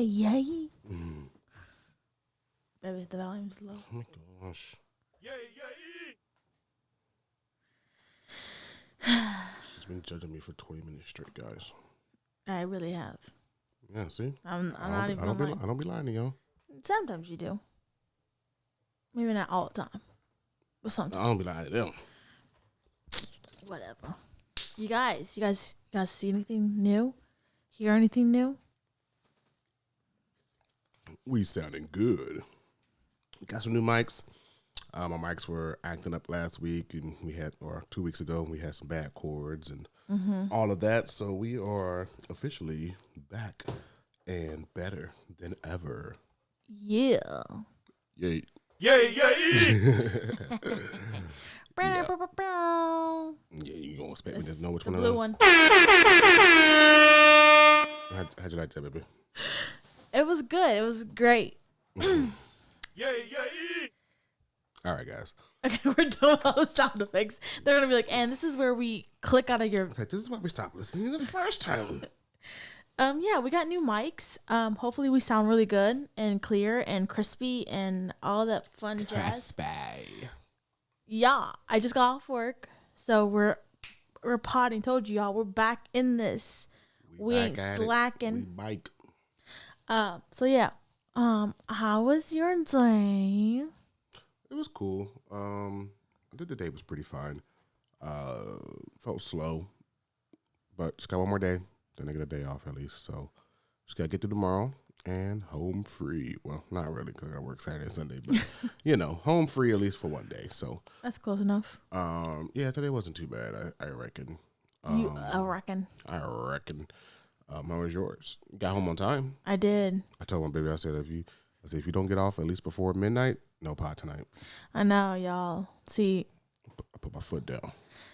yay. Baby, the volume's low. Oh my gosh. Yay. She's been judging me for 20 minutes straight, guys. I really have. Yeah, see? I'm not even lying. I don't be lying to y'all. Sometimes you do. Maybe not all the time. But sometimes. I don't be lying to them. Whatever. You guys see anything new? Hear anything new? We sounding good. We got some new mics. My mics were acting up last week, and 2 weeks ago, we had some bad cords and all of that. So we are officially back and better than ever. Yeah. Yay. Yay. Yeah, you gonna expect me to know which the one? blue one. How'd you like that, baby? It was good. It was great. Yay. All right, guys. Okay, we're doing all the sound effects. They're gonna be like, and this is where we click out of your. It's like, this is why we stopped listening the first time. Yeah, we got new mics. Hopefully we sound really good and clear and crispy and all that fun jazz. Crispy. Yeah, I just got off work, so we're potting. Told you y'all, we're back in this. We ain't slacking. We bike. So yeah. How was your day? It was cool. I think the day was pretty fine. Felt slow, but just got one more day. Then I get a day off at least. So just gotta get through tomorrow and home free. Well, not really because I work Saturday and Sunday, but home free at least for one day. So That's close enough. yeah, today wasn't too bad. I reckon. I reckon. I reckon. How was yours? You got home on time? I did. I told my baby, I said if you don't get off at least before midnight, no pot tonight. I know, y'all. See, I put my foot down.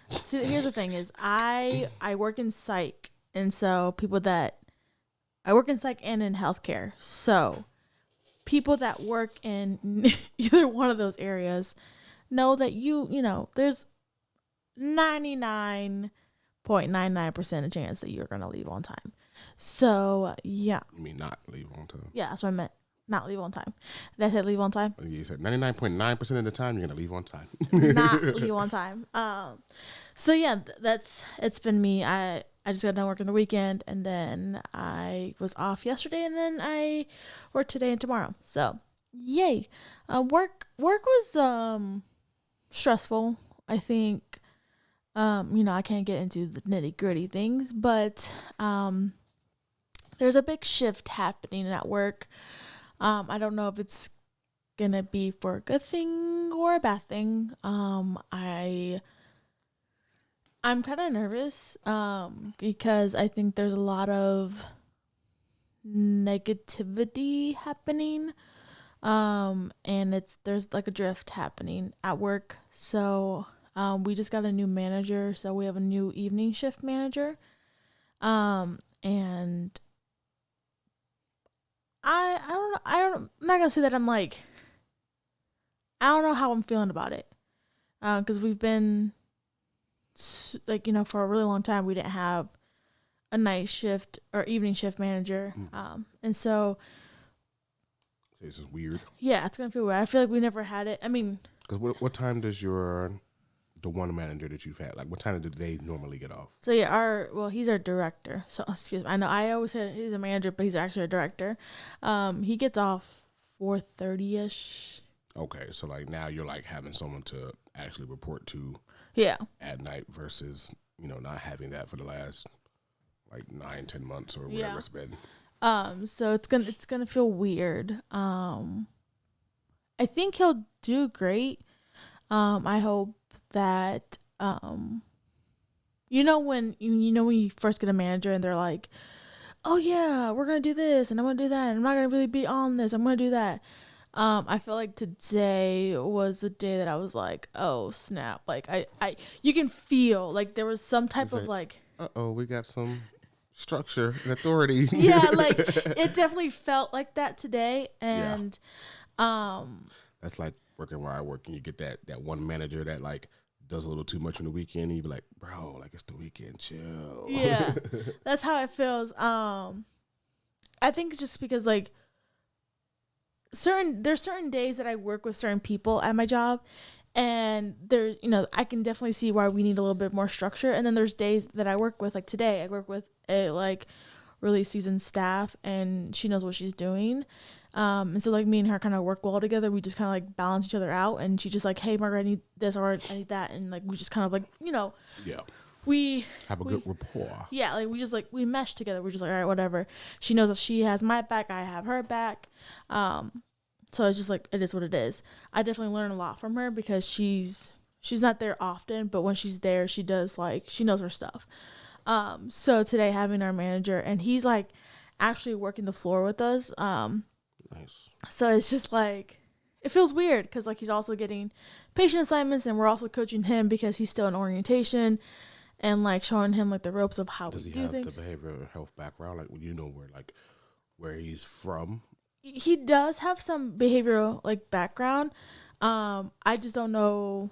See, here's the thing: is I work in psych, and so I work in psych and in healthcare. So people that work in either one of those areas know that there's 99.99% of chance that you're gonna leave on time. So yeah. You mean not leave on time? Yeah, that's what I meant. Not leave on time. Did I say leave on time? You said 99.9% of the time you're gonna leave on time. Not leave on time. So yeah, it's been me. I just got done working the weekend, and then I was off yesterday, and then I work today and tomorrow. So yay. Work was stressful. I think I can't get into the nitty gritty things, but there's a big shift happening at work. I don't know if it's gonna be for a good thing or a bad thing. I'm kind of nervous because I think there's a lot of negativity happening, and there's like a drift happening at work. So we just got a new manager, so we have a new evening shift manager, and I'm not gonna say that I'm like, I don't know how I'm feeling about it, because we've been for a really long time we didn't have a night shift or evening shift manager, and so This is weird. Yeah, it's gonna feel weird. I feel like we never had it. I mean, because what time does the one manager that you've had, like what time do they normally get off? So yeah, he's our director. So excuse me, I know I always said he's a manager, but he's actually a director. He gets off 4:30ish. Okay, so like now you're like having someone to actually report to. Yeah. At night versus not having that for the last like 9-10 months or whatever it's been. So it's gonna feel weird. I think he'll do great. I hope that when you first get a manager and they're like, oh yeah, we're gonna do this and I'm gonna do that and I'm not gonna really be on this, I'm gonna do that. I feel like today was the day that I was like, oh snap, like you can feel like there was some type of like, we got some structure and authority. Yeah, like it definitely felt like that today. And that's like working where I work, and you get that one manager that like does a little too much on the weekend, and you be like, bro, like it's the weekend, chill. Yeah. That's how it feels. I think it's just because like there's certain days that I work with certain people at my job, and there's, I can definitely see why we need a little bit more structure. And then there's days that I work with, like today I work with a like really seasoned staff, and she knows what she's doing. And so like me and her kind of work well together. We just kind of like balance each other out, and she just like, hey Margaret, I need this, or I need that, and like we just kind of like, Yeah. we Have a good rapport. Yeah, like we just like we mesh together. We're just like, all right, whatever. She knows that she has my back, I have her back. So it's just like, it is what it is. I definitely learn a lot from her because she's not there often, but when she's there, she does like, she knows her stuff. So today having our manager, and he's like actually working the floor with us. Nice. So it's just like, it feels weird because like he's also getting patient assignments, and we're also coaching him because he's still in orientation, and like showing him like the ropes of how Does we he do have things. the behavioral health background? Like, where he's from? He does have some behavioral like background. I just don't know.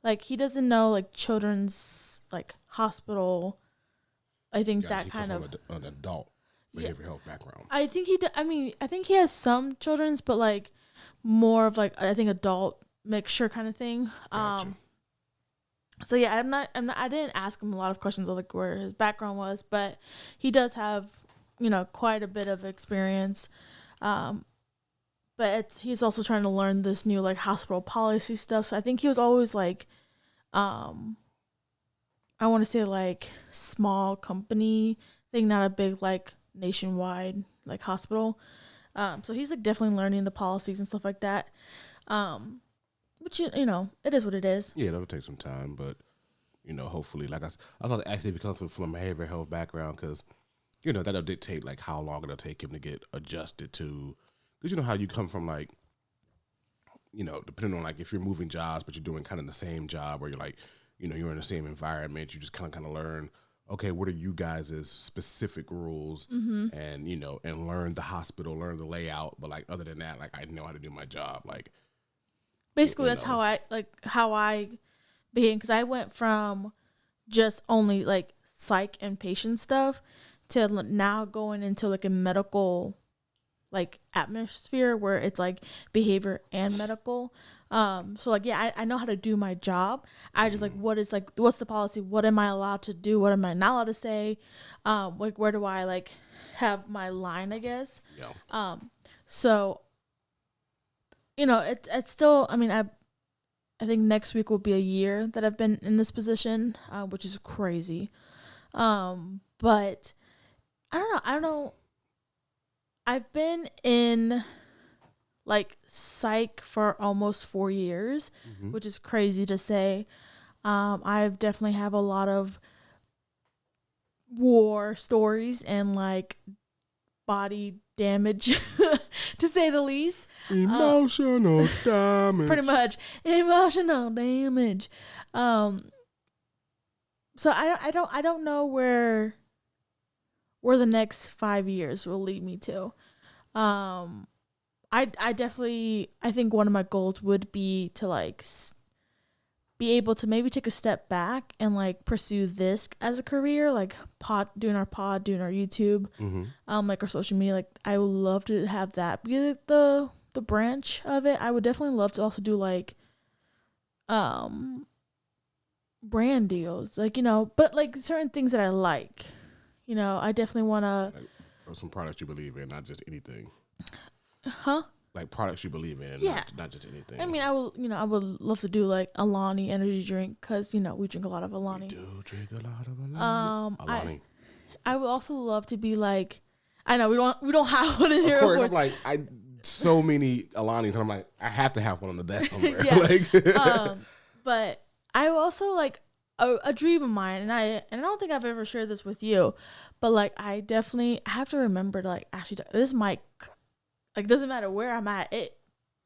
Like he doesn't know like children's like hospital. I think that He kind comes of from an adult behavioral health background. I think I mean, I think he has some children's, but like more of like, I think adult mixture kind of thing. Gotcha. So yeah, I didn't ask him a lot of questions of like where his background was, but he does have, quite a bit of experience. But he's also trying to learn this new like hospital policy stuff. So I think he was always like, I want to say like small company thing, not a big like nationwide like hospital. So he's like definitely learning the policies and stuff like that. But it is what it is. Yeah, that'll take some time, but hopefully, like I was about to ask if he comes from a behavioral health background, because that'll dictate like how long it'll take him to get adjusted to. Because you know how you come from like, depending on like if you're moving jobs, but you're doing kind of the same job, or you're like, you're in the same environment, you just kind of learn. Okay, what are you guys' specific rules, and and learn the hospital, learn the layout. But like other than that, like I know how to do my job, like. Basically, that's how I began, because I went from just only like psych and patient stuff to now going into like a medical like atmosphere where it's like behavior and medical. So like, yeah, I know how to do my job. I just like, what's the policy? What am I allowed to do? What am I not allowed to say? Like where do I like have my line, I guess? Yeah. So it's still, I mean, I think next week will be a year that I've been in this position, which is crazy. But I don't know. I've been in like psych for almost 4 years, which is crazy to say. I've definitely have a lot of war stories and like body damage to say the least. Emotional damage. Pretty much emotional damage. So I don't know where the next 5 years will lead me to. I definitely, I think one of my goals would be to like be able to maybe take a step back and like pursue this as a career, like doing our YouTube, like our social media. Like I would love to have that be like the branch of it. I would definitely love to also do like brand deals, like but like certain things that I like. I definitely want to. Or some products you believe in, not just anything. Huh? Like products you believe in, yeah, not just anything. I mean, I would love to do like Alani energy drink, because we drink a lot of Alani. We do drink a lot of Alani. Alani. I would also love to be like, I know we don't have one in here. Of course, I'm like so many Alanis, and I'm like, I have to have one on the desk somewhere. Yeah. Like, but I also like a dream of mine, and I don't think I've ever shared this with you, but like I have to remember to like actually this mic, like doesn't matter where I'm at,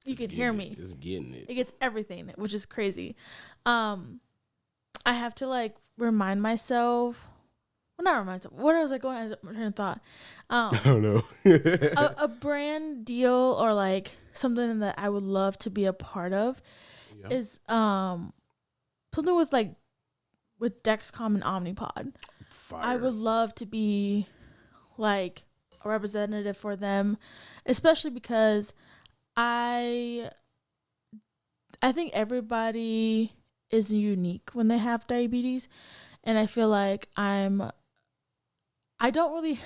you can hear me. It's getting it. It gets everything, which is crazy. I have to like remind myself. Well, not remind myself. Where was I going? I was trying to thought. I don't know. a brand deal or like something that I would love to be a part of is something with with Dexcom and Omnipod. Fire. I would love to be like a representative for them, especially because I think everybody is unique when they have diabetes, and I feel like I don't really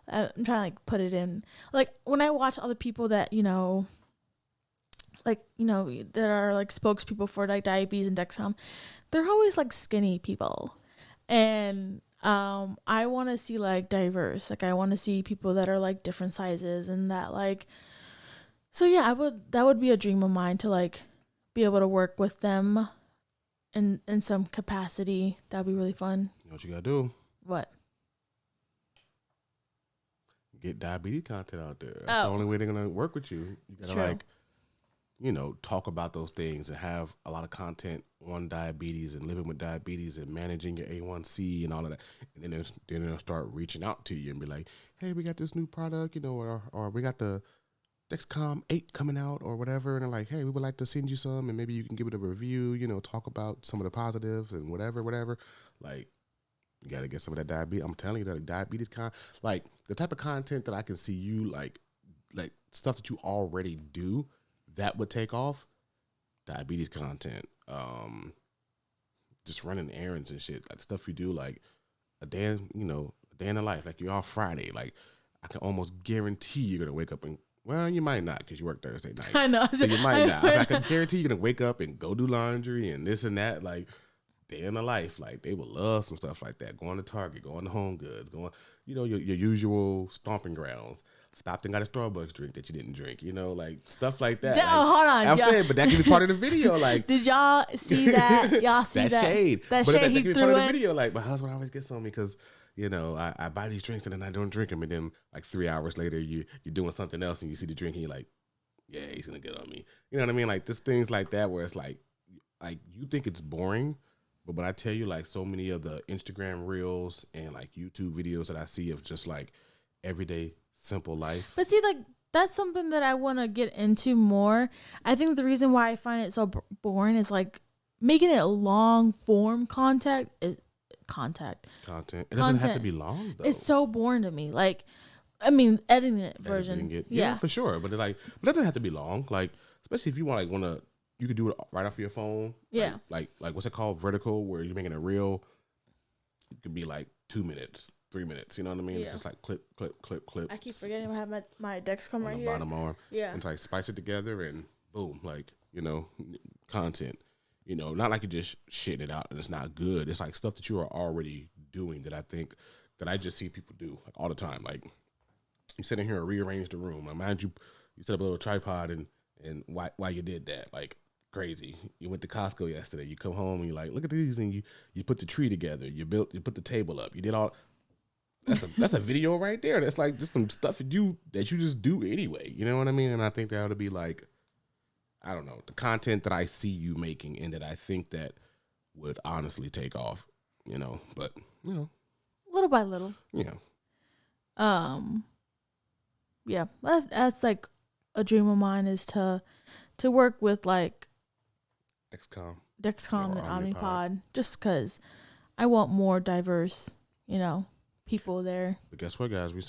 I'm trying to like put it in, like when I watch other people that that are like spokespeople for like diabetes and Dexcom, they're always like skinny people, and I want to see like diverse, like I want to see people that are like different sizes and that like, so yeah, that would be a dream of mine to like be able to work with them in some capacity. That'd be really fun. You know what you gotta do? What? Get diabetes content out there. That's the only way they're gonna work with you. You gotta like, talk about those things and have a lot of content on diabetes and living with diabetes and managing your A1C and all of that. And then they'll start reaching out to you and be like, hey, we got this new product, or we got the Dexcom 8 coming out or whatever. And they're like, hey, we would like to send you some and maybe you can give it a review, talk about some of the positives and whatever. Like, you got to get some of that diabetes. I'm telling you that diabetes like the type of content that I can see you like stuff that you already do that would take off. Diabetes content, just running errands and shit, like stuff you do, like a day in the life, like you're off Friday. Like I can almost guarantee you're gonna wake up and, well, you might not because you work Thursday night. I know, so you might not. I can guarantee you're gonna wake up and go do laundry and this and that, like. Day in the life, like they would love some stuff like that. Going to Target, going to Home Goods, going, your usual stomping grounds. Stopped and got a Starbucks drink that you didn't drink, like stuff like that. Hold on, I'm saying, but that can be part of the video. Like, did y'all see that? Y'all see that shade? That but shade that he can be threw part in? of the video. Like, my husband always gets on me because I buy these drinks and then I don't drink them, and then like 3 hours later you're doing something else and you see the drink and you're like, yeah, he's gonna get on me. You know what I mean? Like, just things like that where it's like you think it's boring. But when I tell you, like, so many of the Instagram reels and, like, YouTube videos that I see of just, like, everyday, simple life. But see, like, that's something that I want to get into more. I think the reason why I find it so boring is, like, making it long-form content. It doesn't have to be long, though. It's so boring to me. Like, I mean, editing it version. Yeah, for sure. But, it doesn't have to be long. Like, especially if you want to... You could do it right off your phone. Yeah. Like what's it called? Vertical, where you're making a reel. It could be like 2 minutes, 3 minutes. You know what I mean? Yeah. It's just like clip, clip, clip, clip. I keep forgetting I have my Dexcom right here. On the bottom arm. Yeah. And it's like spice it together and boom, like, content. Not like you're just shitting it out and it's not good. It's like stuff that you are already doing that I think that I just see people do like all the time. Like you sit in here and rearrange the room. I mind you set up a little tripod and why you did that. Like, crazy. You went to Costco yesterday. You come home and you're like, look at these, and you put the tree together. You put the table up. You did all. That's a video right there. That's like just some stuff that you just do anyway. You know what I mean? And I think that ought to be like, I don't know, the content that I see you making and that I think that would honestly take off. But little by little. Yeah. Yeah, that's like a dream of mine is to work with like. Dexcom and Omnipod, just because I want more diverse, people there. But guess what, guys? We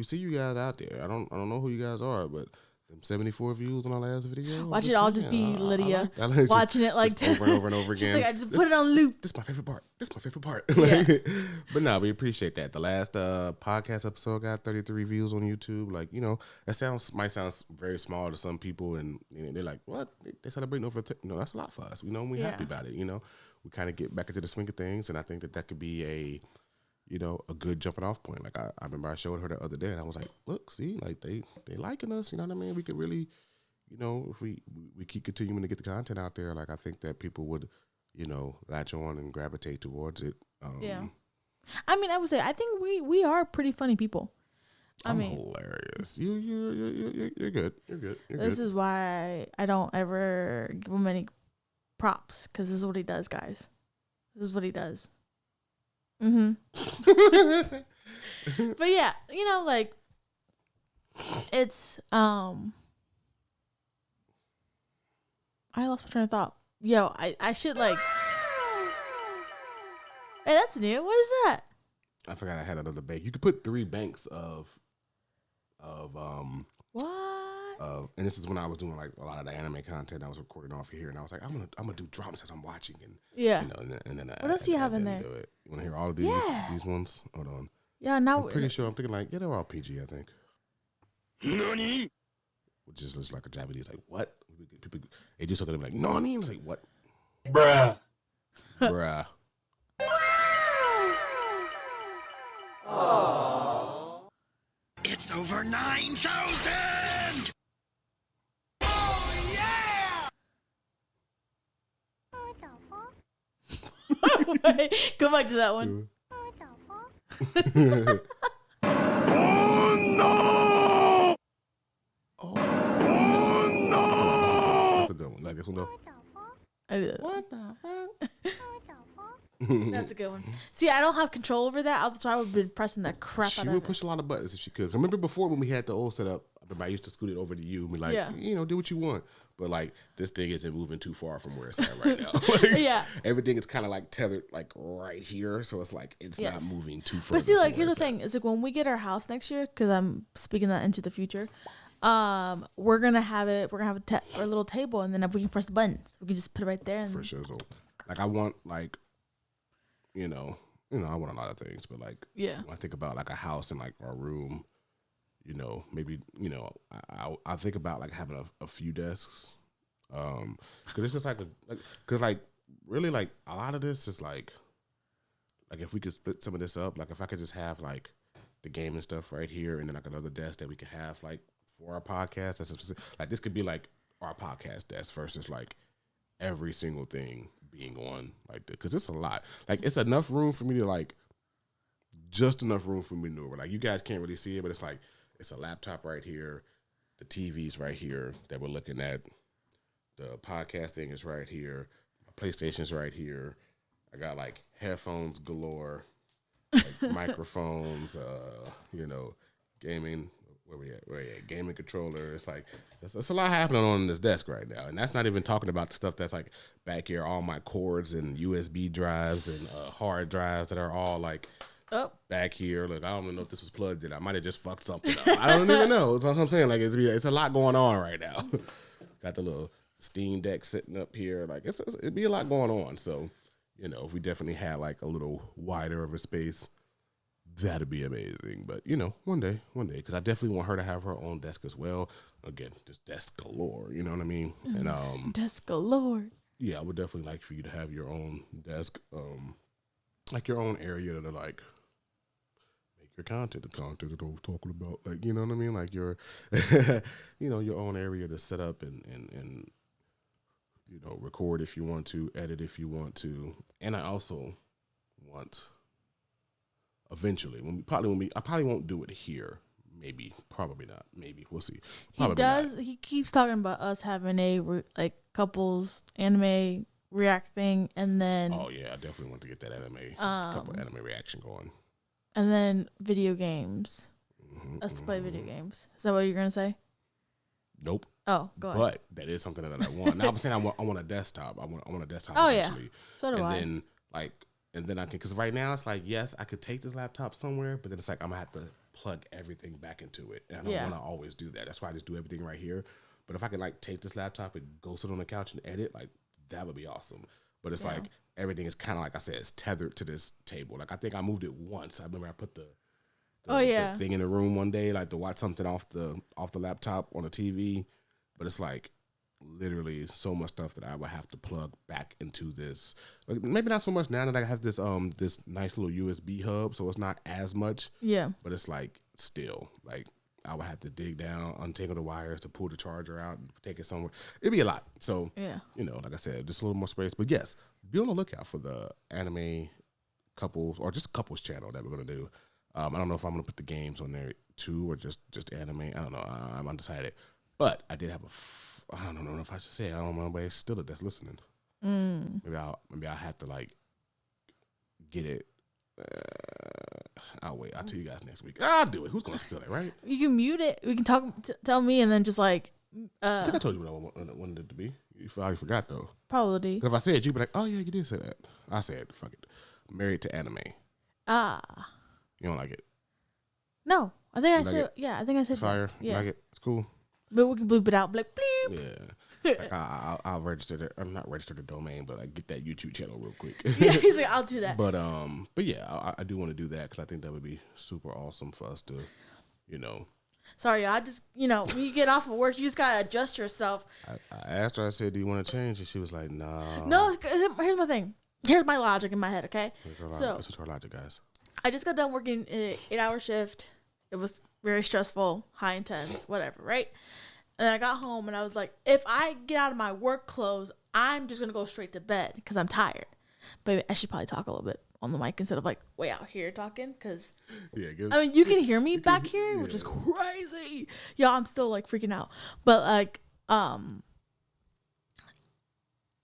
see you guys out there. I don't know who you guys are, but them 74 views on our last video. Watch it all just be Lydia watching it like over and over and over again. She's like, I just put it on loop. This is my favorite part. Yeah. But no, we appreciate that. The last podcast episode got 33 views on YouTube. Like, that might sound very small to some people, and they're like, what? They celebrating over. That's a lot for us. We're happy about it. We kind of get back into the swing of things, and I think that could be a good jumping off point. Like I remember I showed her the other day and I was like, look, see, like they liking us, you know what I mean? We could really, if we keep continuing to get the content out there, like I think that people would, latch on and gravitate towards it. Yeah. I mean, I would say, I think we are pretty funny people. I'm hilarious. You're good. This is why I don't ever give him any props, because this is what he does, guys. This is what he does. Mm-hmm. But yeah, like it's I lost my train of thought. Yo, I should like. Hey, that's new. What is that? I forgot I had another bank. You could put 3 banks of What? and this is when I was doing like a lot of the anime content I was recording off here, and I was like, I'm gonna do drops as I'm watching, and Yeah. you know, and then What else do you have in there? Do it. You want to hear all of these these ones? Hold on. Yeah. Now I'm pretty sure. I'm thinking like, yeah, they're all PG. I think. NANI? Which just looks like a Japanese like what? People they do something like NANI. It's like what? Bruh. Bruh. It's over 9,000! Oh, yeah! Wait, go back to that one. Oh, no! Oh, no! That's a good one. Like this one though. I do that. What the fuck? That's a good one. See, I don't have control over that, so I would have been pressing the crap She out of would it. push a lot of buttons if she could. I remember before when we had the old setup, I used to scoot it over to you and be like, do what you want. But like this thing isn't moving too far from where it's at right now. Like, Yeah. Everything is kind of like tethered like right here, so it's like it's not moving too far. But see, like here's the thing: is like when we get our house next year, because I'm speaking that into the future. We're gonna have it. We're gonna have a little table, and then if we can press the buttons, we can just put it right there. And for sure. So, like, I want like, I want a lot of things, but like, when I think about like a house and like our room, maybe I think about like having a few desks, because it's just like really like a lot of this is like if we could split some of this up, like if I could just have like the gaming stuff right here, and then like another desk that we could have like for our podcast. That's like this could be like our podcast desk versus like every single thing being on like that, because it's a lot. Like it's enough room for me to like just enough room for me to maneuver. Like you guys can't really see it, but it's like it's a laptop right here, the TV's right here that we're looking at, the podcast thing is right here, my PlayStation's right here. I got like headphones galore, like microphones, gaming. Where we at? Gaming controller. It's like there's a lot happening on this desk right now, and that's not even talking about the stuff that's like back here, all my cords and USB drives and hard drives that are all like back here. Look, I don't even know if this was plugged in. I might have just fucked something up. I don't even know. That's what I'm saying. Like it's a lot going on right now. Got the little Steam Deck sitting up here. Like it'd be a lot going on. So if we definitely had like a little wider of a space, that'd be amazing. But one day, because I definitely want her to have her own desk as well. Again, just desk galore. You know what I mean? And desk galore. Yeah, I would definitely like for you to have your own desk, like your own area to like make your content, the content that I was talking about. Like you know what I mean? Like your, your own area to set up and record if you want to, edit if you want to, and I also want. Eventually, I probably won't do it here. Maybe, probably not. Maybe we'll see. Probably he does. Not. He keeps talking about us having a like couples anime react thing, and then. Oh yeah, I definitely want to get that couple anime reaction going. And then video games. Us to play video games. Is that what you're gonna say? Nope. Oh, go ahead. But that is something that I want. Now I'm saying I want a desktop. I want a desktop. Oh eventually. yeah. So do I. And then I can, because right now it's like, yes, I could take this laptop somewhere, but then it's like I'm gonna have to plug everything back into it, and I don't want to always do that. That's why I just do everything right here. But if I can like take this laptop and go sit on the couch and edit, like that would be awesome. But it's like everything is kind of like I said, it's tethered to this table. Like I think I moved it once. I remember I put the thing in the room one day, like to watch something off the laptop on the TV, but it's like literally so much stuff that I would have to plug back into this. Like, maybe not so much now that I have this this nice little USB hub, so it's not as much. Yeah. But it's like still like I would have to dig down, untangle the wires to pull the charger out and take it somewhere. It'd be a lot. So like I said, just a little more space. But yes, be on the lookout for the anime couples or just couples channel that we're gonna do. I don't know if I'm gonna put the games on there too or just anime. I don't know. I'm undecided. But I did have I don't know if I should say it. I don't know, but it's still that's listening. Maybe I'll have to like get it. I'll wait. I'll tell you guys next week. I'll do it. Who's gonna steal it, right? You can mute it. We can tell me, and then just like. I think I told you what I wanted it to be. You probably forgot though. Probably. If I said, you'd be like, "Oh yeah, you did say that." I said, "Fuck it." Married to anime. Ah. You don't like it? No, I think I like said it? yeah. I think I said Fire. Yeah, You like it? It's cool. but we can bleep it out. Like bleep. Yeah. Like I'll register the. I'm not register the domain, but I get that YouTube channel real quick. Yeah, he's like, I'll do that. But yeah, I do want to do that because I think that would be super awesome for us to, you know. Sorry, I just when you get off of work, you just gotta adjust yourself. I asked her. I said, "Do you want to change?" And she was like, "No." No, here's my thing. Here's my logic in my head. Okay, Listen to our logic, guys. I just got done working an 8-hour shift. It was very stressful, high intense, whatever, right? And then I got home and I was like, if I get out of my work clothes, I'm just gonna go straight to bed because I'm tired. But I should probably talk a little bit on the mic instead of like way out here talking, because I mean you can hear me back here, which is crazy. Yeah, I'm still like freaking out. But like,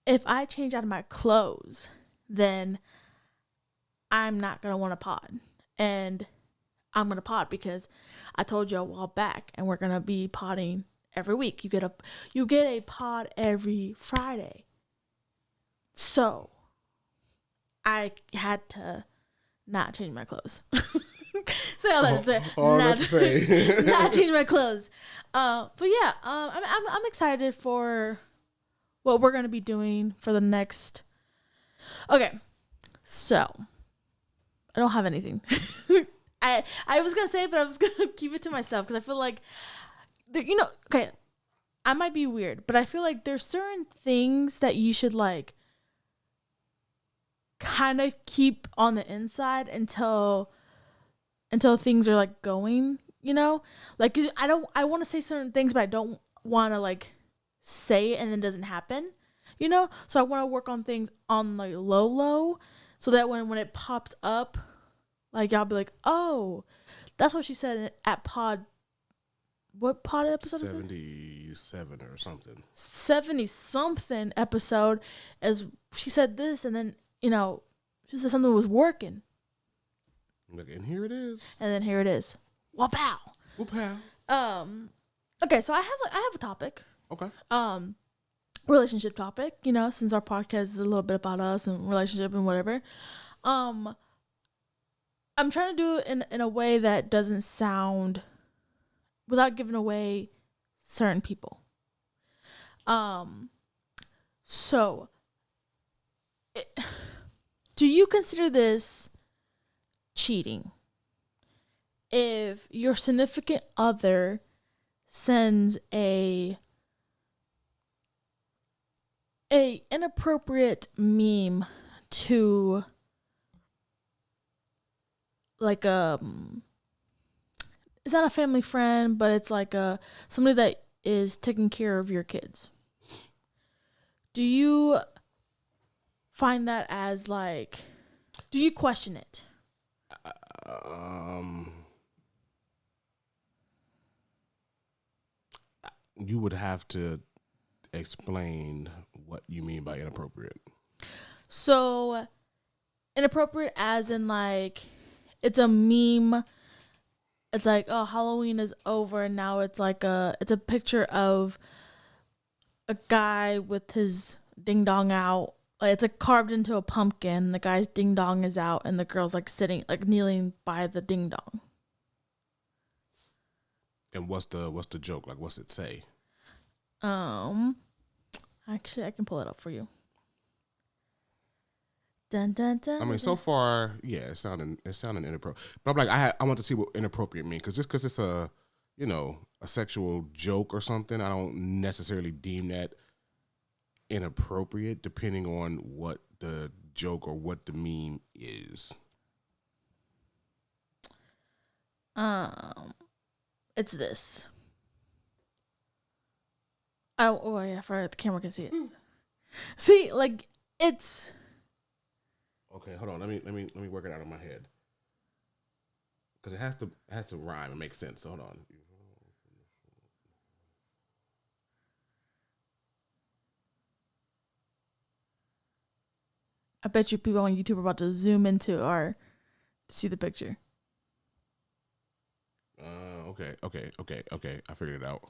if I change out of my clothes, then I'm not gonna want to pod, and I'm gonna pod because I told you a while back, and we're gonna be podding every week. You get a pod every Friday. So I had to not change my clothes. So all that to say, not change my clothes. But yeah, I'm excited for what we're gonna be doing for the next. Okay, so I don't have anything. I was gonna say it, but I was gonna keep it to myself because I feel like, okay, I might be weird, but I feel like there's certain things that you should like kind of keep on the inside until things are like going, like I want to say certain things, but I don't want to like say it and then it doesn't happen, so I want to work on things on like low so that when it pops up, like I'll be like, oh, that's what she said at pod. What pod episode 77 or something. 70 something episode, as she said this, and then she said something was working. Look, and here it is. And then here it is. Wapow. Wapow. Okay, so I have a topic. Okay. Relationship topic. Since our podcast is a little bit about us and relationship and whatever. I'm trying to do it in a way that doesn't sound, without giving away certain people. So, do you consider this cheating if your significant other sends a inappropriate meme to like it's not a family friend, but it's like somebody that is taking care of your kids? Do you find that as like, do you question it? You would have to explain what you mean by inappropriate. So, inappropriate as in like, it's a meme. It's like, oh, Halloween is over, and now it's like it's a picture of a guy with his ding dong out. Like, it's like carved into a pumpkin. The guy's ding dong is out, and the girl's like sitting, like kneeling by the ding dong. And what's the joke? Like, what's it say? Actually, I can pull it up for you. Dun, dun, dun, I mean, so far, yeah, it's sounding inappropriate. But I'm like, I want to see what inappropriate means, because just because it's a sexual joke or something, I don't necessarily deem that inappropriate, depending on what the joke or what the meme is. It's this. Oh yeah, for the camera can see it. See, like it's. Okay, hold on. Let me work it out in my head, because it has to rhyme and make sense. So hold on. I bet you people on YouTube are about to zoom into to see the picture. Okay. I figured it out.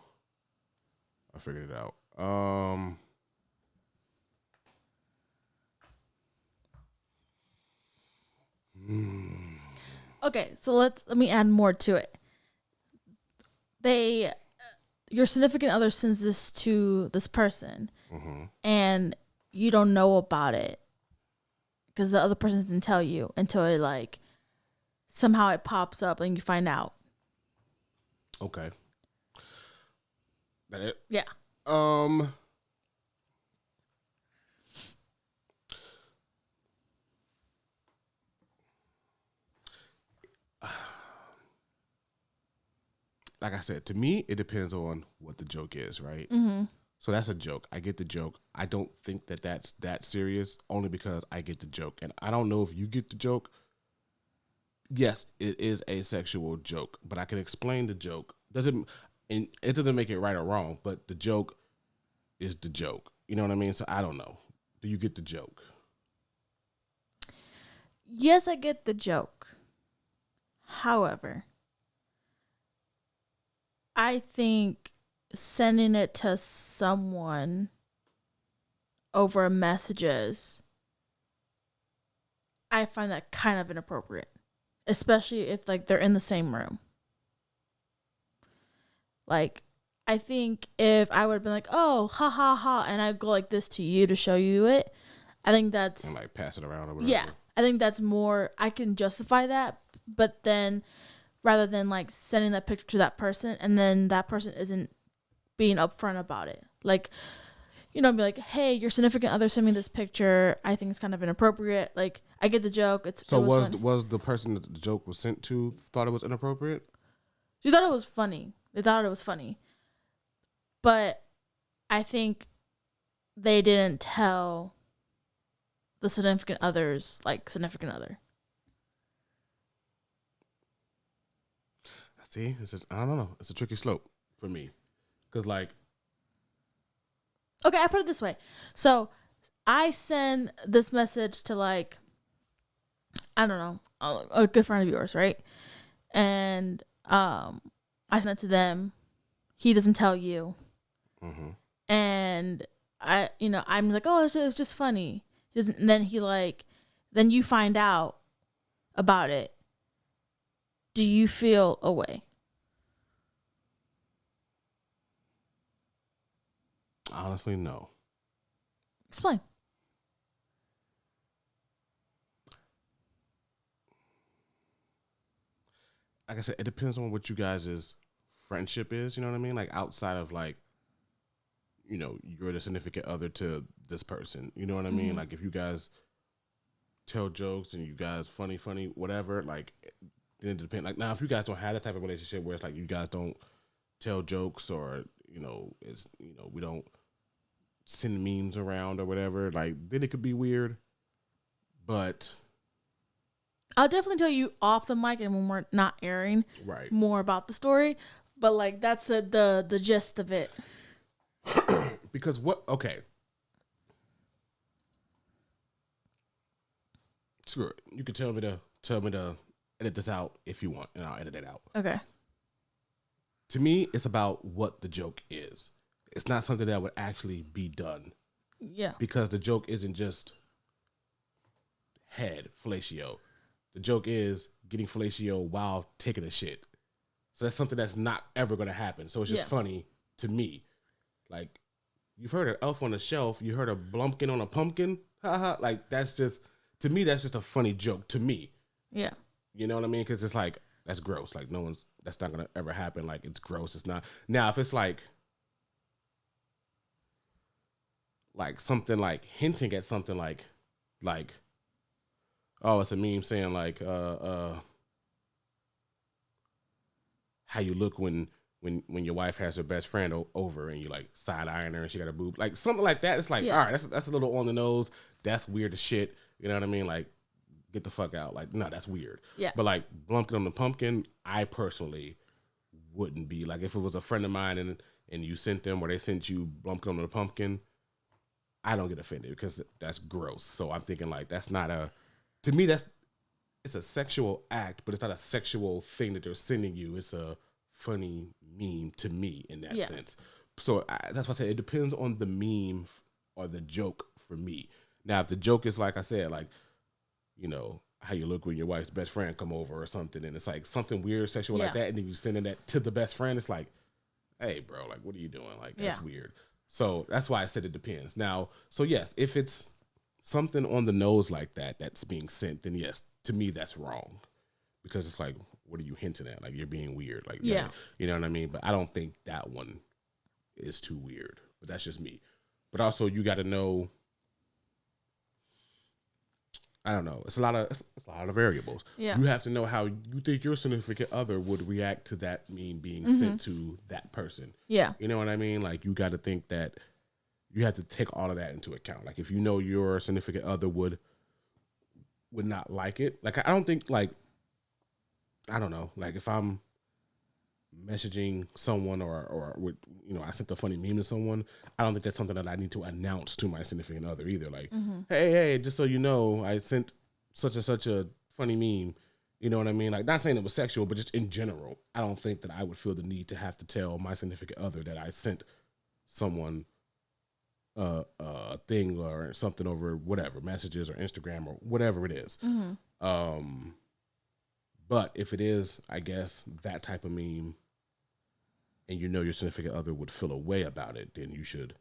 okay, so let me add more to it. Your significant other sends this to this person, and you don't know about it because the other person didn't tell you until it like somehow it pops up and you find out. Okay. That it? Yeah. Like I said, to me, it depends on what the joke is, right? So that's a joke. I get the joke. I don't think that that's that serious, only because I get the joke. And I don't know if you get the joke. Yes, it is a sexual joke, but I can explain the joke. And it doesn't make it right or wrong, but the joke is the joke. You know what I mean? So I don't know. Do you get the joke? Yes, I get the joke. However, I think sending it to someone over messages, I find that kind of inappropriate, especially if like they're in the same room. Like, I think if I would have been like, "Oh, ha ha ha," and I go like this to you to show you it, I think that's And like pass it around or whatever. yeah. I think that's more. I can justify that, but then rather than like sending that picture to that person and then that person isn't being upfront about it, like, you know, be like, "Hey, your significant other sent me this picture. I think it's kind of inappropriate." Like, I get the joke. So was funny. the person that the joke was sent to thought it was inappropriate? She thought it was funny. They thought it was funny, but I think they didn't tell the significant other's like significant other. See, I don't know. It's a tricky slope for me, because like, Okay, I put it this way. So I send this message to like, I don't know, a good friend of yours, right? And I send it to them. He doesn't tell you, and I'm like, oh, it's just funny. He doesn't. And then he like, then you find out about it. Do you feel a way? honestly, no. Explain. Like I said, it depends on what you guys' friendship is. You know what I mean? Like outside of like, you know, you're the significant other to this person. You know what I mean? Like if you guys tell jokes and you guys funny, whatever. Like then it depends. Like now, if you guys don't have that type of relationship where it's like you guys don't tell jokes or we don't send memes around or whatever. Like then it could be weird. But I'll definitely tell you off the mic and when we're not airing more about the story. But like that's the gist of it. because okay. Screw it. You can tell me to edit this out if you want, and I'll edit it out. Okay. To me, it's about what the joke is. It's not something that would actually be done. Yeah. Because the joke isn't just head fellatio. The joke is getting fellatio while taking a shit. So that's something that's not ever going to happen. So it's just funny to me. Like, you've heard an elf on a shelf. You heard a blumpkin on a pumpkin. Haha. Like, that's just, to me, that's just a funny joke to me. Yeah. You know what I mean? Because it's like, that's gross. Like, that's not going to ever happen. Like, it's gross. It's not. Now, if it's like something like hinting at something like, oh, it's a meme saying like, how you look when your wife has her best friend over and you like side eyeing her and she got a boob, like something like that. It's like, all right, that's a little on the nose. That's weird as shit. You know what I mean? Like, get the fuck out. Like, no, that's weird. Yeah. But like blumpkin on the pumpkin, I personally wouldn't be like, if it was a friend of mine and you sent them or they sent you blumpkin on the pumpkin, I don't get offended because that's gross. So I'm thinking like, that's not to me, it's a sexual act, but it's not a sexual thing that they're sending you. It's a funny meme to me in that sense. So that's why I say it depends on the meme or the joke for me. Now, if the joke is like I said, like, you know, how you look when your wife's best friend come over or something, and it's like something weird sexual like Yeah. that, and then you sending that to the best friend. It's like, hey, bro, like, what are you doing? Like, that's Yeah. weird. So that's why I said it depends. Now, so yes, if it's something on the nose like that that's being sent, then yes, to me that's wrong, because it's like, what are you hinting at? Like, you're being weird. Like, Yeah. you know what I mean? But I don't think that one is too weird. But that's just me. But also, you got to know. I don't know. It's a lot of variables. Yeah. You have to know how you think your significant other would react to that meme being sent to that person. Yeah. You know what I mean? Like, you got to think that you have to take all of that into account. Like, if you know your significant other would not like it. Like, I don't think, like, I don't know. Like, if I'm messaging someone or with, you know, I sent a funny meme to someone, I don't think that's something that I need to announce to my significant other either. Like, hey, just so you know, I sent such and such a funny meme. You know what I mean? Like, not saying it was sexual, but just in general, I don't think that I would feel the need to have to tell my significant other that I sent someone a thing or something over whatever, messages or Instagram or whatever it is. But if it is, I guess, that type of meme, and you know your significant other would feel a way about it, then you should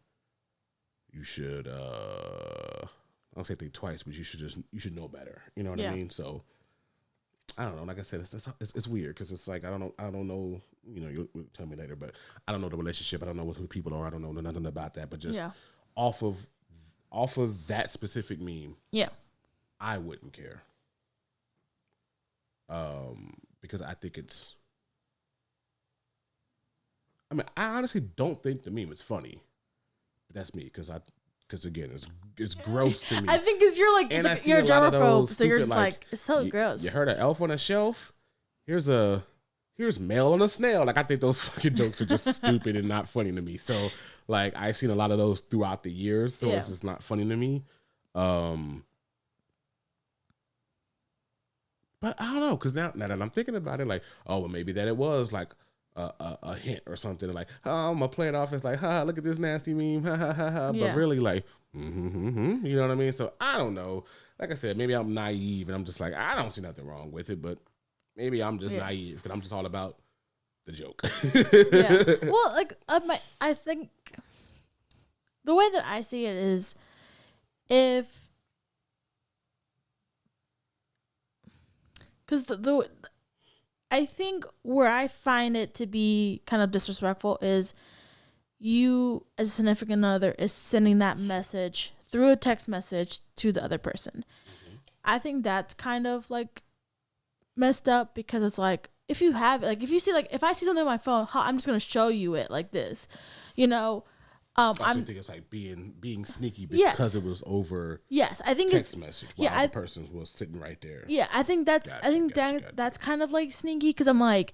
I don't say think twice, but you should know better. You know what I mean? So I don't know. Like I said, it's weird because it's like I don't know. You know, you'll tell me later, but I don't know the relationship. I don't know who people are. I don't know nothing about that. But just off of that specific meme, I wouldn't care. Because I think it's. I mean, I honestly don't think the meme is funny. But that's me, because again, it's gross to me. I think because you're like, you're a germaphobe, so you're just like, it's so gross. You heard an elf on a shelf? Here's mail on a snail. Like, I think those fucking jokes are just stupid and not funny to me. So, like, I've seen a lot of those throughout the years, so it's just not funny to me. But I don't know, because now that I'm thinking about it, like, oh, well, maybe that it was like a hint or something. Like, oh, I'm gonna play it off as like, ha, look at this nasty meme, ha ha ha ha. But really, like, you know what I mean? So I don't know. Like I said, maybe I'm naive and I'm just like, I don't see nothing wrong with it. But maybe I'm just naive because I'm just all about the joke. Well, like I think the way that I see it is, because I think where I find it to be kind of disrespectful is you as a significant other is sending that message through a text message to the other person. I think that's kind of like messed up, because it's like, if you have, like, if you see, like, if I see something on my phone, I'm just going to show you it like this, you know? I think it's like being sneaky because it was over. Yes, I think text message while the person was sitting right there. Yeah, I think that's that's kind of like sneaky, because I'm like,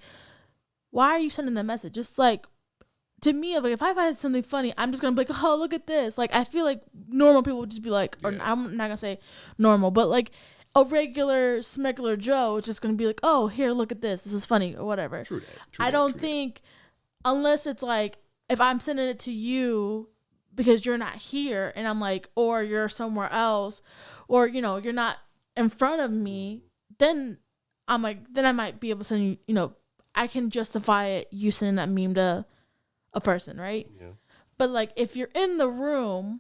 why are you sending that message? Just like, to me, like, if I find something funny, I'm just gonna be like, oh, look at this. Like, I feel like normal people would just be like, or I'm not gonna say normal, but like a regular smegular Joe is just gonna be like, oh, here, look at this. This is funny or whatever. True I don't think, unless it's like, if I'm sending it to you because you're not here and I'm like, or you're somewhere else, or, you know, you're not in front of me, then I'm like, then I might be able to send you, you know, I can justify it, you sending that meme to a person, right? Yeah. But like, if you're in the room,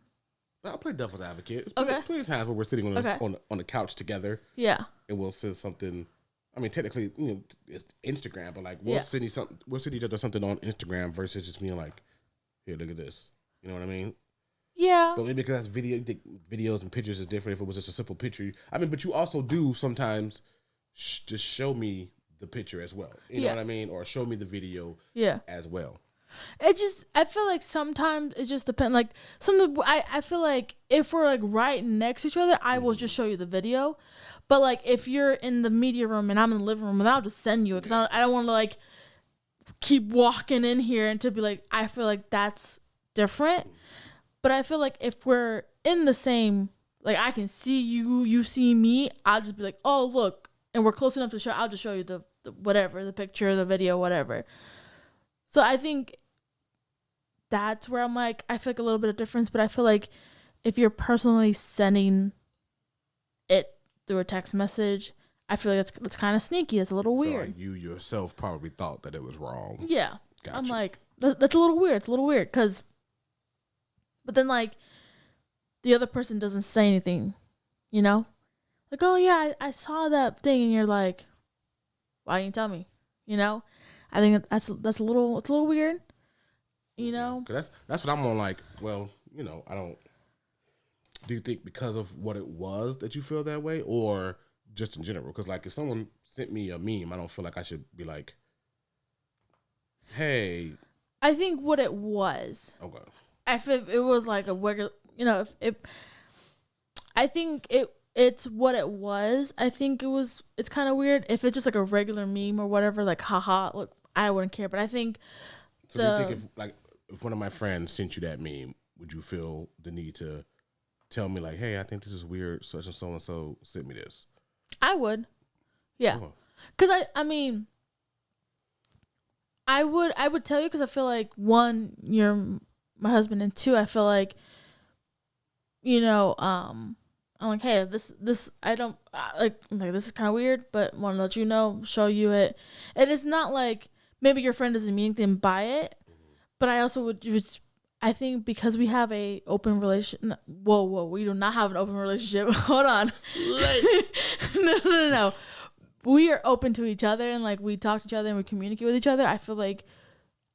I'll play devil's advocate. There's plenty of times where we're sitting on the couch together. Yeah. And we'll send something. I mean, technically, you know, it's Instagram, but like we'll send each other something on Instagram versus just being like, here, look at this. You know what I mean? Yeah. But maybe because that's videos and pictures is different. If it was just a simple picture, I mean, but you also do sometimes just show me the picture as well. You know what I mean? Or show me the video as well. I feel like sometimes it just depends. Like, I feel like if we're like right next to each other, I will just show you the video. But like, if you're in the media room and I'm in the living room, then I'll just send you it, because I don't want to like keep walking in here and to be like, I feel like that's different. But I feel like if we're in the same, like, I can see you, you see me, I'll just be like, oh, look, and we're close enough to show, I'll just show you the whatever, the picture, the video, whatever. So I think that's where I'm like, I feel like a little bit of difference, but I feel like if you're personally sending it through a text message, I feel like that's kind of sneaky. It's a little Feel weird. like you yourself probably thought that it was wrong. Yeah. Gotcha. I'm like, that's a little weird. It's a little weird because, but then like, the other person doesn't say anything, you know? Like, oh yeah, I saw that thing, and you're like, why didn't you tell me? You know? I think it's a little weird, you know? Cause that's what I'm on. Like, well, I don't. Do you think because of what it was that you feel that way, or just in general? Because like, if someone sent me a meme, I don't feel like I should be like, hey. I think what it was. Okay. If it was like a regular, I think it's what it was. I think it's kind of weird if it's just like a regular meme or whatever. Like, haha, look, I wouldn't care. But I think so. Do you think if one of my friends sent you that meme, would you feel the need to tell me like, hey, I think this is weird, such and so sent me this? I would. Yeah. Oh. Because I mean, I would tell you because I feel like, one, you're my husband, and two, I feel like, I'm like, hey, this I don't like this is kind of weird, but want to let you know, show you it. And it's not like maybe your friend doesn't mean anything by it, but I also would. I think because we have a open relation. Whoa, we do not have an open relationship. Hold on. No. We are open to each other, and like we talk to each other and we communicate with each other. I feel like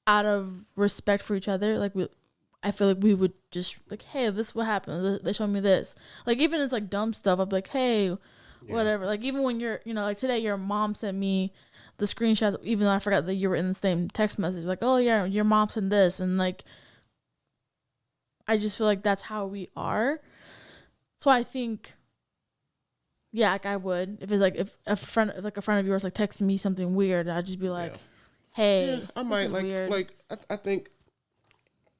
out of respect for each other, I feel like we would just like, hey, this is what happened. They showed me this. Like, even it's like dumb stuff, I'd be like, hey, whatever. Like, even when you're, like today, your mom sent me the screenshots, even though I forgot that you were in the same text message. Like, oh yeah, your mom sent this, and like, I just feel like that's how we are. So I think, yeah, like I would, if it's like if a friend of yours like texting me something weird, I'd just be like, hey, I might this is weird. I think.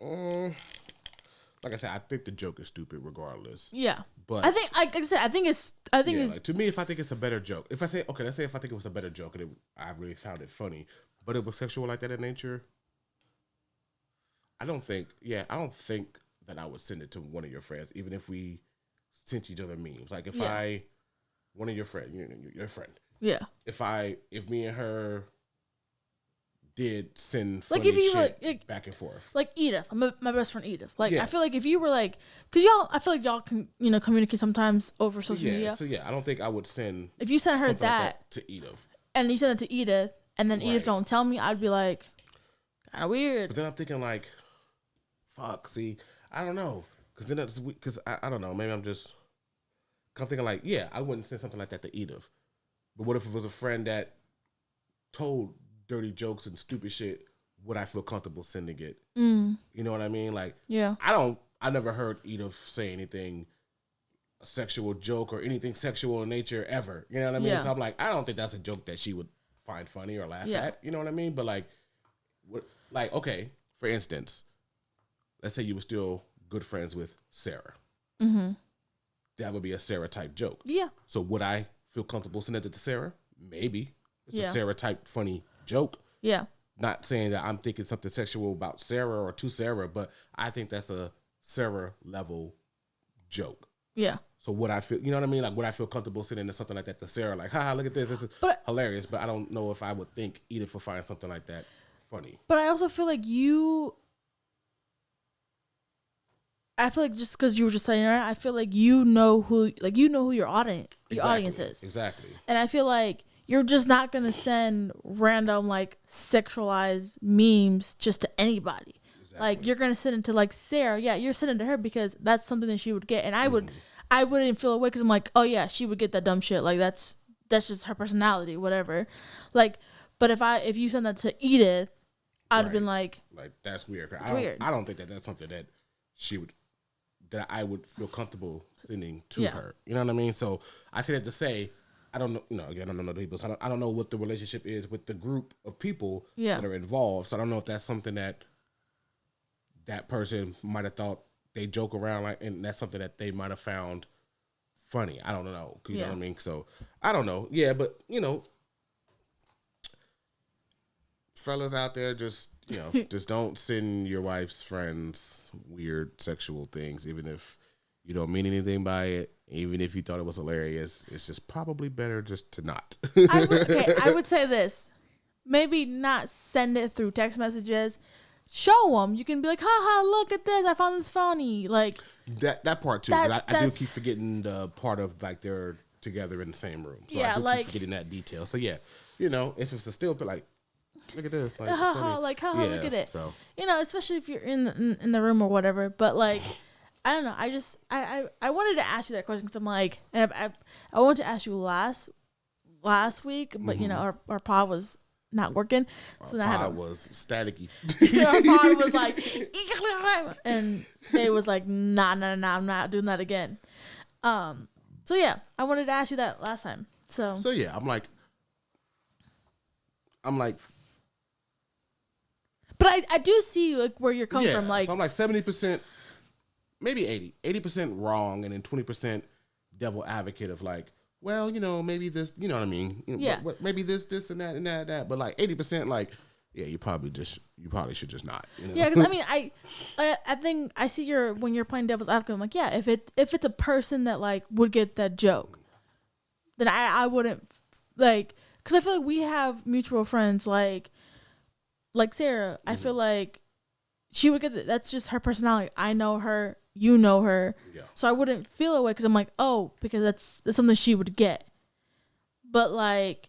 Like I said, I think the joke is stupid regardless. Yeah, but I think, like I said, I think it's. Like, to me, if I think it's a better joke, if I say okay, let's say if I think it was a better joke and I really found it funny, but it was sexual like that in nature, I don't think that I would send it to one of your friends, even if we sent each other memes. Like if one of your friends, your friend, if me and her did send funny like if you shit like back and forth, like Edith, my best friend Edith. Like I feel like if you were like, because I feel like y'all can communicate sometimes over social media. So I don't think I would send. If you sent her like that to Edith, and you send it to Edith, and then Edith don't tell me, I'd be like, kind of weird. But then I'm thinking like, fuck. See, I don't know, because I don't know. Maybe I'm thinking like, I wouldn't send something like that to Edith. But what if it was a friend that told dirty jokes and stupid shit? Would I feel comfortable sending it? You know what I mean? Like, I never heard Edith say anything, a sexual joke or anything sexual in nature ever. You know what I mean? So I'm like, I don't think that's a joke that she would find funny or laugh at. You know what I mean? But like, okay, for instance, let's say you were still good friends with Sarah. Mm-hmm. That would be a Sarah type joke. Yeah. So would I feel comfortable sending it to Sarah? Maybe. It's a Sarah type funny joke. Yeah. Not saying that I'm thinking something sexual about Sarah or to Sarah, but I think that's a Sarah level joke. Yeah. So would I feel, you know what I mean? Like, would I feel comfortable sending something like that to Sarah? Like, haha, look at this. This is hilarious. But I don't know if I would think Edith would find something like that funny. But I also feel like just because you were just saying that, I feel like you know who your audience is. Exactly. And I feel like you're just not gonna send random like sexualized memes just to anybody. Exactly. Like you're gonna send it to like Sarah. Yeah, you're sending it to her because that's something that she would get. And I wouldn't feel away because I'm like, oh yeah, she would get that dumb shit. Like that's just her personality, whatever. Like, but if you send that to Edith, I'd have been like that's weird. I don't think that's something that she would. That I would feel comfortable sending to her. You know what I mean? So I say that to say, I don't know, again, I don't know the people. So I don't know what the relationship is with the group of people that are involved. So I don't know if that's something that person might have thought they joke around like, and that's something that they might have found funny. I don't know. You know what I mean? So I don't know. Yeah, but fellas out there, just just don't send your wife's friends weird sexual things, even if You don't mean anything by it. Even if you thought it was hilarious, it's just probably better just to not. I would say this. Maybe not send it through text messages. Show them. You can be like, haha, look at this. I found this funny. Like that part too. But I do keep forgetting the part of like they're together in the same room. So I do keep forgetting that detail. So yeah, if it's a still bit like, look at this, like, look at it. So especially if you're in the room or whatever. But like, I don't know. I wanted to ask you that question because I'm like, and I wanted to ask you last week, but our pod was not working, so our pod was staticky. Our pod was like, and they was like, nah, I'm not doing that again. So yeah, I wanted to ask you that last time. So yeah, I'm like, but I do see like where you're coming from. Like, so I'm like 70%, maybe 80% wrong, and then 20% devil advocate of like, well, maybe this, you know what I mean? Maybe this and that. But like 80%, like, yeah, you probably should just not. Yeah, because I mean, I think I see when you're playing devil's advocate. I'm like, yeah, if it's a person that like would get that joke, then I wouldn't like, because I feel like we have mutual friends like Sarah. I feel like she would get that's just her personality. I know her. You know her, so I wouldn't feel away because I'm like, oh, because that's something she would get. But like,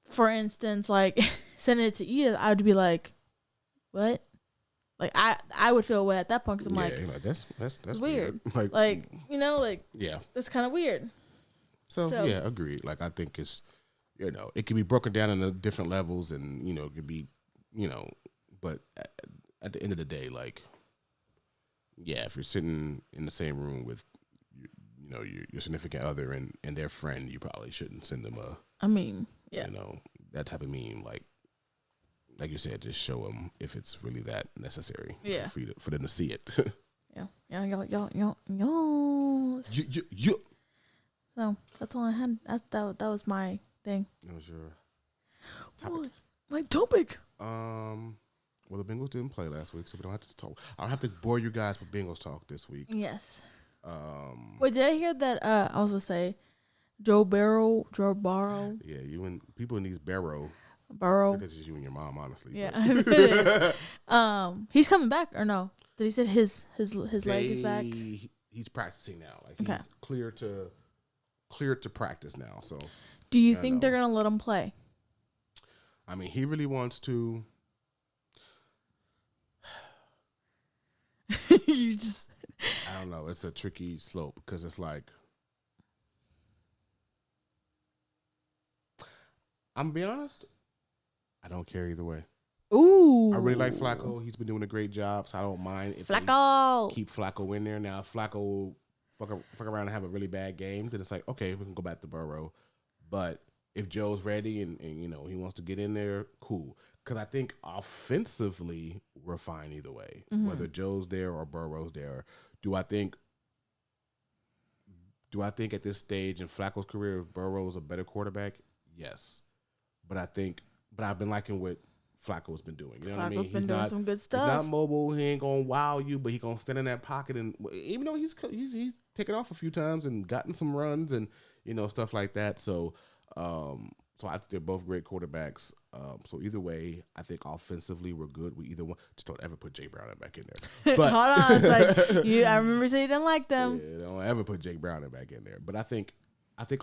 for instance, like sending it to Edith, I would be like, what? Like I would feel away at that point because I'm like that's weird. Like yeah, that's kind of weird. So yeah, agreed. Like I think it's it can be broken down into different levels, and it could be but at the end of the day, like. Yeah, if you're sitting in the same room with, your significant other and their friend, you probably shouldn't send them I mean, yeah. That type of meme. Like you said, just show them if it's really that necessary. Yeah. For them to see it. Yeah. Yo. So that's all I had. That was my thing. That was your topic. My topic. Well, the Bengals didn't play last week, so we don't have to talk. I don't have to bore you guys with Bengals talk this week. Yes. Wait, did I hear that? I was gonna say, Joe Burrow. Yeah, you and people in these Burrow. That's just you and your mom, honestly. Yeah. He's coming back or no? Did he say his leg is back? He's practicing now. Like he's clear to practice now. So. Do you think they're gonna let him play? I mean, he really wants to. You just I don't know. It's a tricky slope because it's like I'm gonna be honest, I don't care either way. Ooh. I really like Flacco. He's been doing a great job, so I don't mind if Flacco they keep Flacco in there. Now if Flacco fuck around and have a really bad game, then it's like, okay, we can go back to Burrow. But if Joe's ready and he wants to get in there, cool. Because I think offensively, we're fine either way. Mm-hmm. Whether Joe's there or Burrow's there. Do I think at this stage in Flacco's career, Burrow's a better quarterback? Yes. But I've been liking what Flacco's been doing. You know what I mean? He's been doing some good stuff. He's not mobile. He ain't going to wow you, but he's going to stand in that pocket. And even though he's taken off a few times and gotten some runs and, stuff like that. So I think they're both great quarterbacks. So either way, I think offensively we're good. We either one. Just don't ever put Jake Browning back in there. But hold on, it's like I remember saying you didn't like them. Yeah, don't ever put Jake Browning back in there. But I think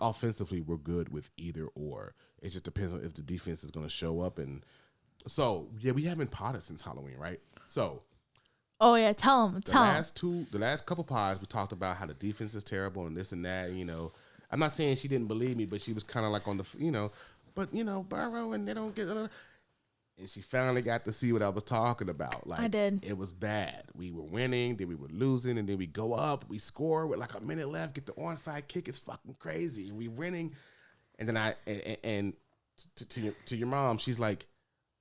offensively we're good with either or. It just depends on if the defense is going to show up. And so yeah, we haven't potted since Halloween, right? So. Oh yeah, tell them. The last couple pods we talked about how the defense is terrible and this and that. I'm not saying she didn't believe me, but she was kind of like on the, but Burrow and they don't get, and she finally got to see what I was talking about. Like I did. It was bad. We were winning, then we were losing, and then we go up, we score with like a minute left, get the onside kick. It's fucking crazy. And we winning, and then to your mom, she's like,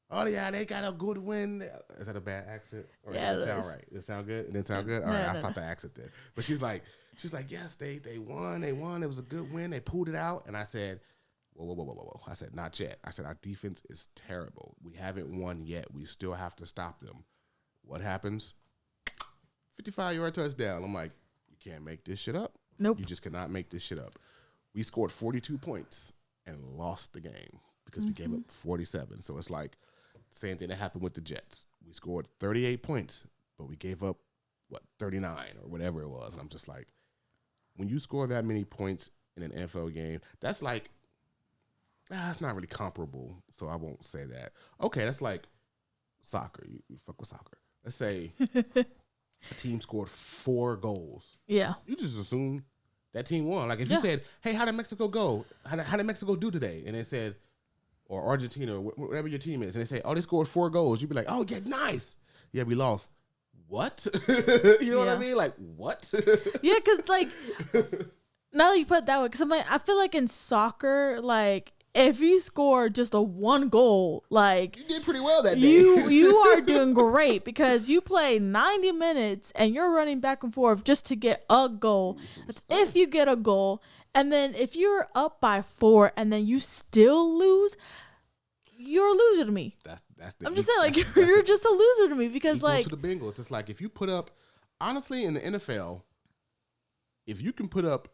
oh yeah, they got a good win. Is that a bad accent? Or yeah, does it sound right? Does it sound good? It didn't sound good. All right, I thought the accent did. But she's like, yes, they won. They won. It was a good win. They pulled it out. And I said, whoa. I said, not yet. I said, our defense is terrible. We haven't won yet. We still have to stop them. What happens? 55-yard touchdown. I'm like, you can't make this shit up. Nope. You just cannot make this shit up. We scored 42 points and lost the game because we gave up 47. So it's like same thing that happened with the Jets. We scored 38 points, but we gave up 39 or whatever it was. And I'm just like, when you score that many points in an NFL game, that's like, it's not really comparable. So I won't say that. Okay, that's like soccer. You fuck with soccer. Let's say a team scored 4 goals. Yeah. You just assume that team won. Like if you said, hey, how did Mexico go? How did Mexico do today? And they said, or Argentina, or whatever your team is, and they say, oh, they scored 4 goals. You'd be like, oh, yeah, nice. Yeah, we lost. What? You know what I mean? Like, what? Yeah, because, like, now that you put it that way, because I feel like in soccer, like, if you score just a 1 goal, like, you did pretty well that day. You are doing great because you play 90 minutes and you're running back and forth just to get a goal. That's if you get a goal. And then if you're up by 4 and then you still lose, you're a loser to me. I'm just saying, like, you're just a loser to me because, like, to the Bengals, it's like if you put up, honestly, in the NFL, if you can put up,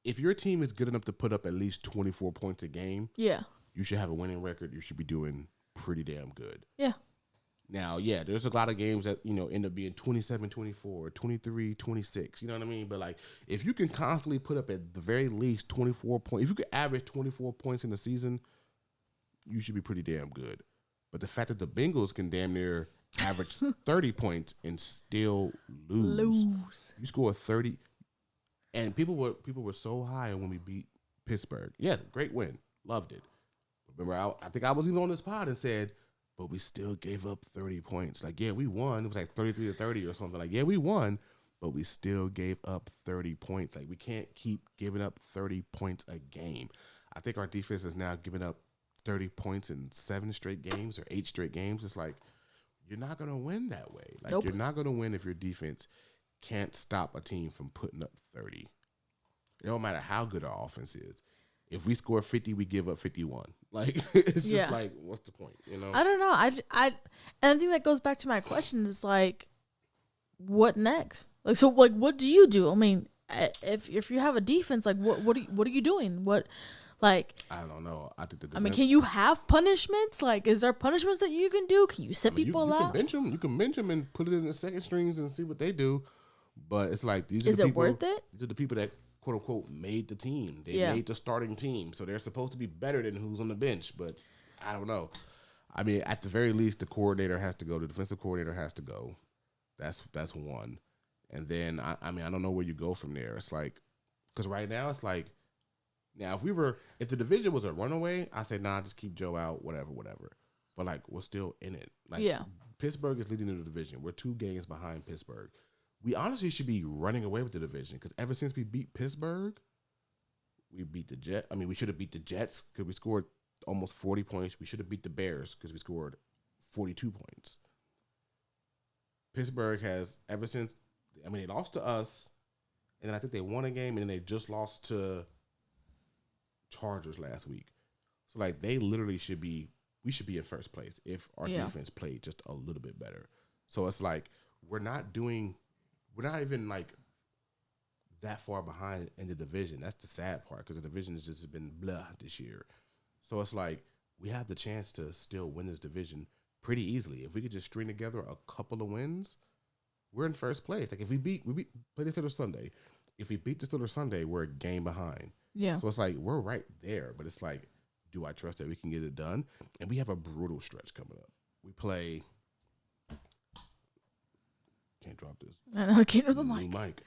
if your team is good enough to put up at least 24 points a game, yeah, you should have a winning record. You should be doing pretty damn good. Yeah. Now, yeah, there's a lot of games that, end up being 27-24, 23-26, you know what I mean? But, like, if you can constantly put up at the very least 24 points, if you could average 24 points in the season, you should be pretty damn good. But the fact that the Bengals can damn near average 30 points and still lose. You score 30, and people were so high when we beat Pittsburgh. Yeah, great win. Loved it. Remember, I think I was even on this pod and said, but we still gave up 30 points. Like, yeah, we won. It was like 33-30 or something. Like, yeah, we won, but we still gave up 30 points. Like, we can't keep giving up 30 points a game. I think our defense is now giving up 30 points in 7 straight games or 8 straight games. It's like, you're not going to win that way. Like, You're not going to win if your defense can't stop a team from putting up 30. It don't matter how good our offense is. If we score 50, we give up 51. Like, it's just like, what's the point? I don't know. And I think that goes back to my question is, like, what next? Like, so, like, what do you do? I mean, if you have a defense, like, what are you doing? What, like, I don't know. I mean, can you have punishments? Like, is there punishments that you can do? Can you sit people out? You can bench them and put it in the second strings and see what they do. But it's like, these are is the it people, worth it? These are the people that, quote unquote, made the team. They made the starting team. So they're supposed to be better than who's on the bench. But I don't know. I mean, at the very least, the coordinator has to go. The defensive coordinator has to go. That's one. And then, I mean, I don't know where you go from there. It's like, because right now, it's like, now, if the division was a runaway, I say, nah, just keep Joe out, whatever. But, like, we're still in it. Like, Pittsburgh is leading the division. We're 2 games behind Pittsburgh. We honestly should be running away with the division because ever since we beat Pittsburgh, we beat the Jets. I mean, we should have beat the Jets because we scored almost 40 points. We should have beat the Bears because we scored 42 points. Pittsburgh has, ever since, I mean, they lost to us, and then I think they won a game, and then they just lost to Chargers last week. So, like, they literally we should be in first place if our defense played just a little bit better. So it's like, we're not even, like, that far behind in the division. That's the sad part because the division has just been blah this year. So it's like, we have the chance to still win this division pretty easily. If we could just string together a couple of wins, we're in first place. Like, if we play the Steelers Sunday. If we beat the Steelers Sunday, we're a game behind. Yeah. So it's like, we're right there. But it's like, do I trust that we can get it done? And we have a brutal stretch coming up. We play... Can't drop this. I know, I can't drop the mic.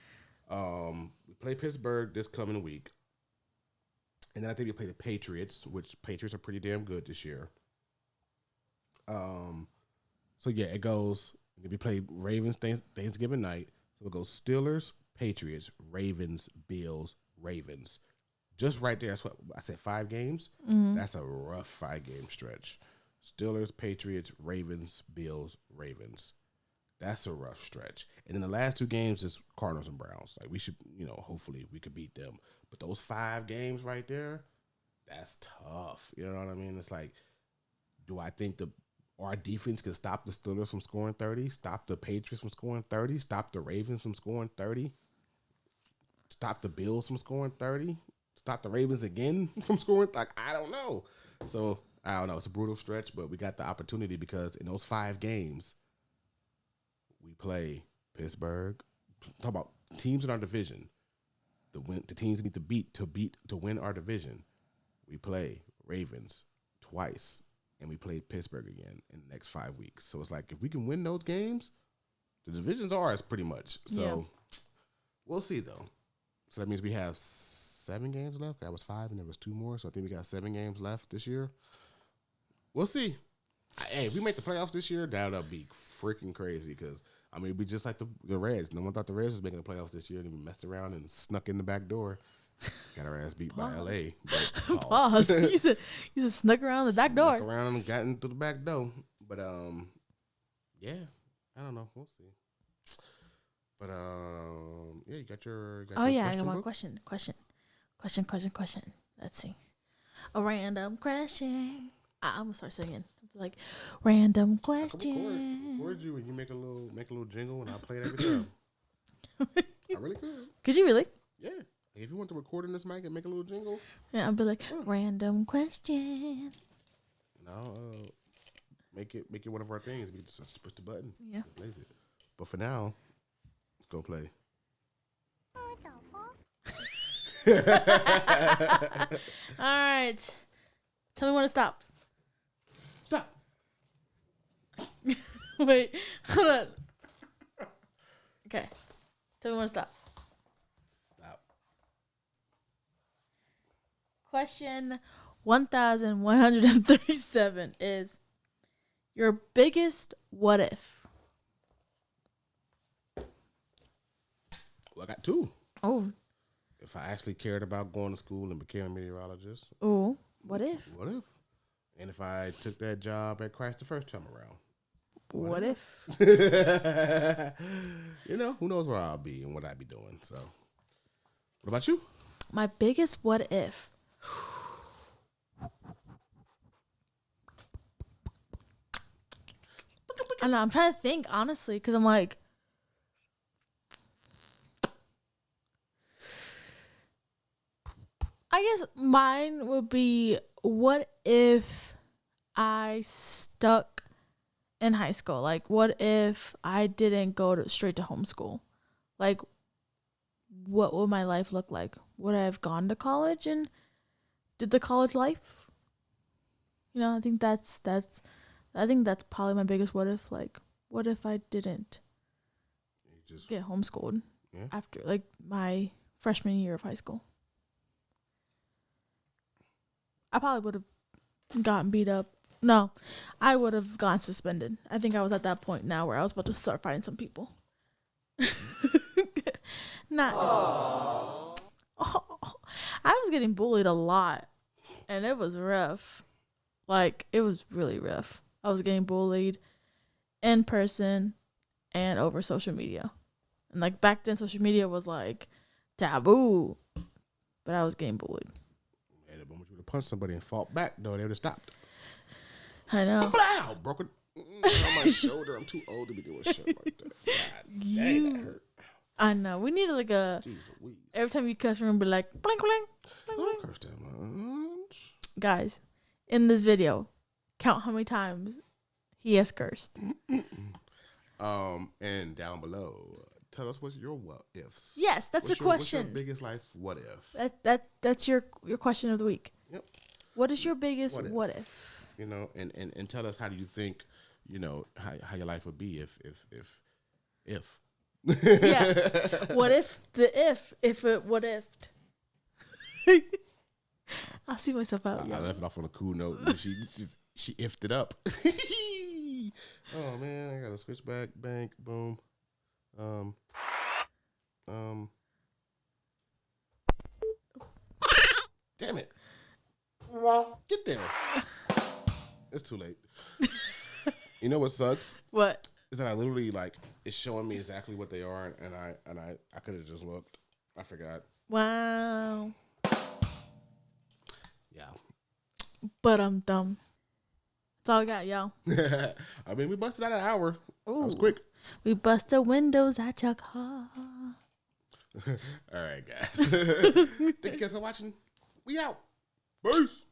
We play Pittsburgh this coming week. And then I think we play the Patriots, which Patriots are pretty damn good this year. So, yeah, it goes. We play Ravens Thanksgiving night. So it goes Steelers, Patriots, Ravens, Bills, Ravens. Just right there. That's what I said, 5 games. Mm-hmm. That's a rough 5-game stretch. Steelers, Patriots, Ravens, Bills, Ravens. That's a rough stretch. And then the last 2 games is Cardinals and Browns. Like, we should, hopefully we could beat them. But those 5 games right there, that's tough. You know what I mean? It's like, do I think or our defense can stop the Steelers from scoring 30, stop the Patriots from scoring 30, stop the Ravens from scoring 30, stop the Bills from scoring 30, stop the Ravens again from scoring. Like, I don't know. So, I don't know. It's a brutal stretch, but we got the opportunity because in those 5 games, we play Pittsburgh. Talk about teams in our division. The teams we need to win our division. We play Ravens twice, and we play Pittsburgh again in the next 5 weeks. So it's like if we can win those games, the division's ours pretty much. So we'll see though. So that means we have 7 games left. That was 5, and there was 2 more. So I think we got 7 games left this year. We'll see. Hey, if we make the playoffs this year, that'll be freaking crazy because, I mean, it'd be just like the Reds. No one thought the Reds was making the playoffs this year, and we messed around and snuck in the back door. Got our ass beat by L.A. Pause. You said snuck around the back door. Snuck around and got into the back door. But, yeah, I don't know. We'll see. But, yeah, you got your I got one question. Let's see. A random question. I'm gonna start singing like random question. Record you and you make a little jingle and I'll play it every time. I really could. Could you really? Yeah. If you want to record in this mic and make a little jingle. Yeah, I'll be like random question. And I'll make it one of our things. We can just push the button. Yeah. Plays it. But for now, let's go play. All right. Tell me when to stop. Stop. Wait, hold on. Okay. Tell me when to stop. Stop. Question 1137 is your biggest what if? Well, I got 2. Oh. If I actually cared about going to school and became a meteorologist. Oh. What if? What if? And if I took that job at Christ the first time around? What if? You know, who knows where I'll be and what I'd be doing. So, what about you? My biggest what if? I know, I'm trying to think, honestly, because I'm like, I guess mine would be, what if I stuck in high school? Like, what if I didn't go straight to homeschool? Like, what would my life look like? Would I have gone to college and did the college life? You know, I think that's probably my biggest what if. Like, what if I didn't just get homeschooled after like my freshman year of high school? I probably would have gotten beat up. No, I would have gotten suspended. I think I was at that point now where I was about to start fighting some people. Oh, I was getting bullied a lot, and it was rough. Like, it was really rough. I was getting bullied in person and over social media. And, like, back then, social media was, like, taboo. But I was getting bullied. And the moment you would have punched somebody and fought back, though, they would have stopped. I know. Blow! Broken on my shoulder. I'm too old to be doing shit like that. God dang, that hurt. I know. We need, like, a... Jeez Louise. Every time you cuss, we're going to be like, blink, blink, blink, blink. Don't curse that much. Guys, in this video, count how many times he has cursed. And down below, tell us what's your what ifs. Yes, that's a question. What's your biggest life what if? That's your question of the week. Yep. What is your biggest what if? You know, and tell us, how do you think, you know, how your life would be if Yeah. What if it what ifed? I'll see myself out. I left it off on a cool note. She ifed it up. Oh man, I got a switchback, bank, boom. Damn it. Get there. It's too late. You know what sucks? What? Is that I literally, like, it's showing me exactly what they are, and I could have just looked. I forgot. Wow. Yeah. But I'm dumb. That's all I got, yo. I mean, we busted out an hour. Ooh. That was quick. We busted windows at your car. All right, guys. Thank you guys for watching. We out. Peace.